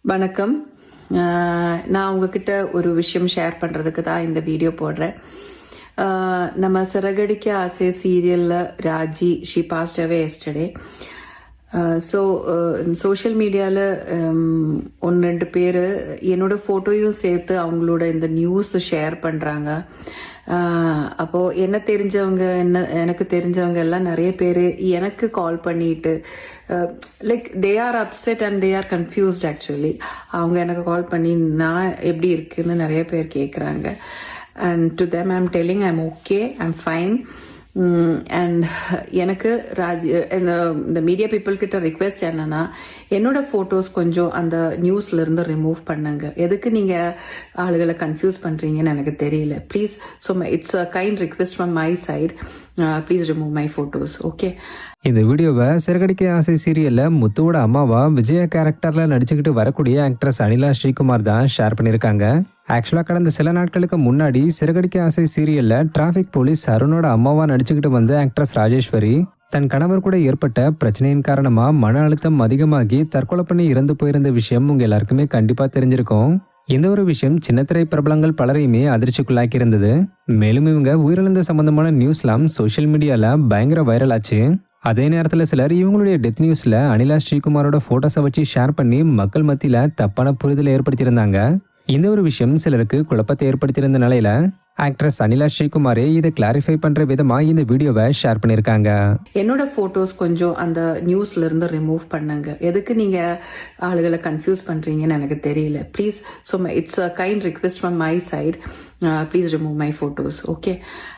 வணக்கம். நான் உங்ககிட்ட ஒரு விஷயம் ஷேர் பண்ணுறதுக்கு தான் இந்த வீடியோ போடுறேன். நம்ம சிறகடிக்க ஆசை சீரியலில் Raji she past away yesterday. So social மீடியாவில் ஒன்று ரெண்டு பேர் என்னோட ஃபோட்டோயும் சேர்த்து அவங்களோட இந்த நியூஸ் ஷேர் பண்ணுறாங்க. அப்போது எனக்கு தெரிஞ்சவங்க எல்லாம் நிறைய பேர் எனக்கு கால் பண்ணிட்டு like they are upset and they are confused. Actually அவங்க எனக்கு கால் பண்ணி நான் எப்படி இருக்குன்னு நிறைய பேர் கேட்குறாங்க. And to them I'm telling I'm okay, I'm fine. And எனக்கு இந்த மீடியா பீப்புள் கிட்ட ரிக்வெஸ்ட் என்னன்னா, என்னோட ஃபோட்டோஸ் கொஞ்சம் அந்த நியூஸ்ல இருந்து ரிமூவ் பண்ணுங்க. எதுக்கு நீங்க ஆளுகளை கன்ஃபியூஸ் பண்றீங்கன்னு எனக்கு தெரியல. Please, so it's a kind request from my side. Please remove my photos. Okay. இந்த வீடியோவை சிறகடிக்க ஆசை சீரியல்ல முத்துவோட அம்மாவா விஜயா கேரக்டர்ல நடிச்சுக்கிட்டு வரக்கூடிய ஆக்ட்ரஸ் அனிலா ஸ்ரீகுமார் தான் ஷேர் பண்ணியிருக்காங்க. ஆக்சுவலாக கடந்த சில நாட்களுக்கு முன்னாடி சிறகடிக்க ஆசை சீரியல்ல டிராஃபிக் போலீஸ் அருணோட அம்மாவா நடிச்சுக்கிட்டு வந்த ஆக்ட்ரஸ் ராஜேஸ்வரி தன் கணவர் கூட ஏற்பட்ட பிரச்சனையின் காரணமா மன அழுத்தம் அதிகமாகி தற்கொலை பண்ணி இறந்து போயிருந்த விஷயம் உங்க எல்லாருக்குமே கண்டிப்பா தெரிஞ்சிருக்கும். இந்த ஒரு விஷயம் சின்னத்திரை பிரபலங்கள் பலரையுமே அதிர்ச்சிக்குள்ளாக்கி இருந்தது. மேலும் இவங்க உயிரிழந்த சம்பந்தமான நியூஸ்லாம் சோசியல் மீடியால பயங்கர வைரல் ஆச்சு. அதே நேரத்தில் சிலர் இவங்களுடைய டெத் நியூஸ்ல அனிலா ஸ்ரீகுமாரோட போட்டோஸை வச்சு ஷேர் பண்ணி மக்கள் மத்தியில தப்பான புரிதலை ஏற்படுத்தியிருந்தாங்க. இந்த ஒரு விஷயம் சிலருக்கு குழப்பத்தை ஏற்படுத்தியிருந்த நிலையில ஆக்ட்ரஸ் அனிலா ஸ்ரீகுமாரே இதை கிளாரிஃபை பண்ற விதமா இந்த வீடியோவை ஷேர் பண்ணியிருக்காங்க. என்னோட போட்டோஸ் கொஞ்சம் அந்த நியூஸ்ல இருந்து ரிமூவ் பண்ணுங்க. எதுக்கு நீங்க ஆளுகளை கன்ஃபியூஸ் பண்றீங்கன்னு எனக்கு தெரியல. Please, so it's a kind request from my side. Please remove my photos. Okay.